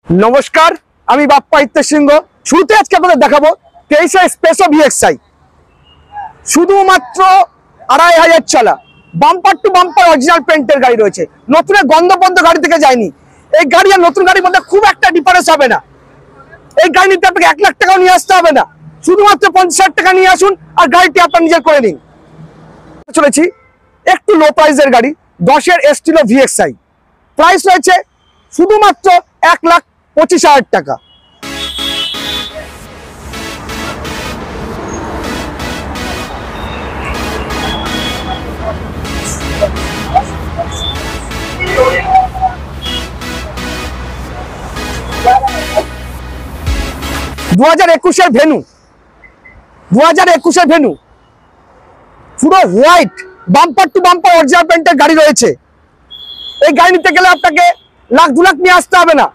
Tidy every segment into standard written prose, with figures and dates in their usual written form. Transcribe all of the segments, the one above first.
নমস্কার, আমি বাপ্পা ইত্তেশ সিংহ। শুরুতে আজকে আপনাদের দেখাবো 23 স্পেশো ভিএক্সআই, শুধুমাত্র 2500 চলা বাম্পার টু বাম্পার অরিজিনাল পেন্টের গাড়ি রয়েছে। নতুনের গন্ধ গাড়ি থেকে যায়নি। এই গাড়ি আর নতুন গাড়ির মধ্যে খুব একটা ডিফারেন্স হবে না। এই গাড়ি নিতে আপনাকে 1 লাখ টাকাও নিয়ে আসতে হবে না, শুধুমাত্র 50,000 টাকা নিয়ে আসুন আর গাড়িটি আপনার নিজের করে নিন। চলেছি একটু লো প্রাইসের গাড়ি, 10-এর এস্টিলো ভিএক্সআই, প্রাইস রয়েছে শুধুমাত্র 1,25,000 টাকা। দু 2021-এর ভেনু, 2021-এর ভেনু, পুরো white bumper to bumper original পেন্টের গাড়ি রয়েছে। এই গাড়ি নিতে গেলে আপনাকে 1,00,000 2 লাখ নিয়ে আসতে হবে না,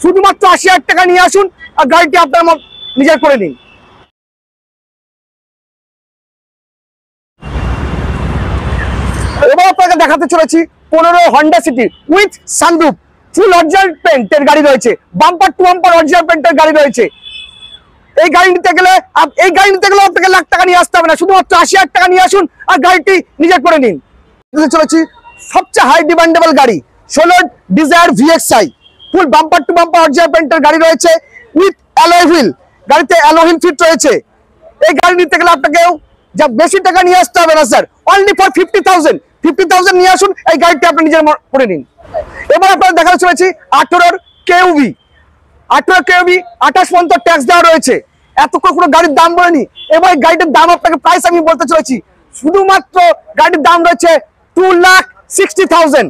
শুধুমাত্র 80,000 টাকা নিয়ে আসুন আর গাড়িটি আপনার নিজের করে নিন। এবার আপনাকে দেখাতে চলেছি 15 Honda City with sunroof, full original পেন্টের গাড়ি রয়েছে, বাম্পার টু বাম্পার অরিজিনাল পেন্টের গাড়ি রয়েছে। এই গাড়ি নিতে গেলে আপনাকে 1,00,000 টাকা নিয়ে আসতে হবে না, শুধুমাত্র 80,000 টাকা নিয়ে আসুন আর গাড়িটি নিজের করে নিন। চলেছি সবচেয়ে হাই ডিমান্ডেবল গাড়ি 16 Dzire VXI, full bumper to bumper original পেন্টের গাড়ি রয়েছে উইথ অ্যালয় হুইল, গাড়িতে অ্যালয় হুইল ফিট রয়েছে। এই গাড়ি নিতে গেলে আপনাকে যা বেশি টাকা নিয়ে আসতে হবে না স্যার, অনলি ফর 50,000 নিয়ে আসুন, এই গাড়িটি আপনি নিজের করে নিন। এবার আপনারা দেখাতে চলেছি 18 কেউভি, 28 পর্যন্ত ট্যাক্স দেওয়া রয়েছে। এতক্ষণ কোনো গাড়ির দাম বলেনি, এবার গাড়িটার দাম আপনাকে প্রাইস আমি বলতে চলেছি, শুধুমাত্র গাড়ির দাম রয়েছে 2,60,000।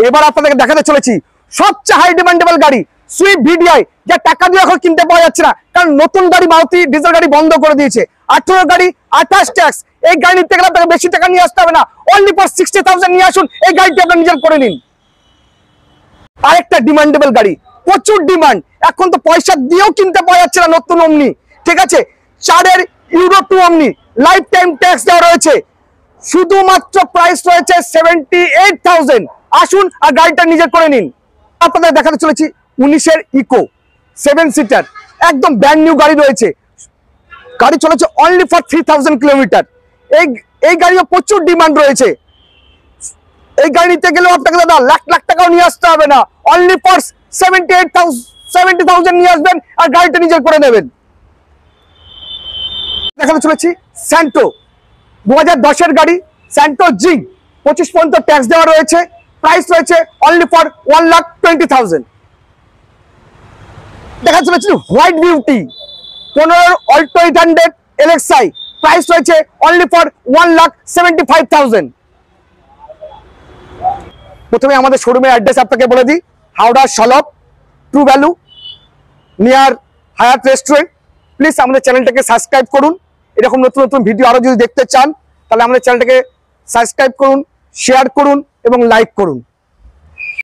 এবার আপনাদেরকে দেখাতে চলেছি সবচেয়ে হাই ডিমান্ডেবল গাড়ি সুইফট ভিডিআই, যা টাকা দিয়ে এখন কিনতে পাওয়া যাচ্ছে না, কারণ নতুন গাড়ি মারুতি ডিজেল গাড়ি বন্ধ করে দিয়েছে। 18 গাড়ি 28 ট্যাক্স, এই গাড়ি নিতে গেলে আপনাকে বেশি টাকা নিয়ে আসতে হবে না, অনলি ফর 60,000 নিয়ে আসুন, এই গাড়িটি আপনার নিজের করে নিন। আরেকটা ডিমান্ডেবল গাড়ি, প্রচুর ডিমান্ড, এখন তো পয়সা দিয়েও কিনতে পাওয়া যাচ্ছে না, নতুন অমনি, ঠিক আছে, 4-এর ইউরো 2 অমনি, লাইফ টাইম ট্যাক্স দেওয়া রয়েছে, শুধুমাত্র প্রাইস রয়েছে 78,000। আসুন আর গাড়িটা নিজের করে নিন। আপনাদের দেখাতে চলেছি 19-এর ইকো 7 সিটার, একদম ব্র্যান্ড নিউ গাড়ি রয়েছে, গাড়ি চলেছে অনলি ফর 3,000 কিলোমিটার। এই গাড়িও প্রচুর ডিমান্ড রয়েছে। এই গাড়ি নিতে গেলেও আপনাকে দাদা 1,00,000 টাকাও নিয়ে আসতে হবে না, অনলি ফর 70,000 নিয়ে আসবেন আর গাড়িটা নিজের করে নেবেন। দেখাতে চলেছি স্যান্টো, 2010-এর গাড়ি, স্যান্টো জিং, 25 পর্যন্ত ট্যাক্স দেওয়া রয়েছে, প্রাইস রয়েছে অনলি ফর 1,20,000। দেখা চলেছি white beauty 15 Alto 800 LXi, price রয়েছে অনলি ফর 1,75,000। প্রথমে আমাদের শোরুমের অ্যাড্রেস আপনাকে বলে দিই, Howrah solve true value near হায়াত রেস্টুরেন্ট। প্লিজ আমাদের চ্যানেলটাকে সাবস্ক্রাইব করুন, এরকম নতুন নতুন ভিডিও আরো যদি দেখতে চান তাহলে আমাদের চ্যানেলটাকে সাবস্ক্রাইব করুন, শেয়ার করুন এবং লাইক করুন।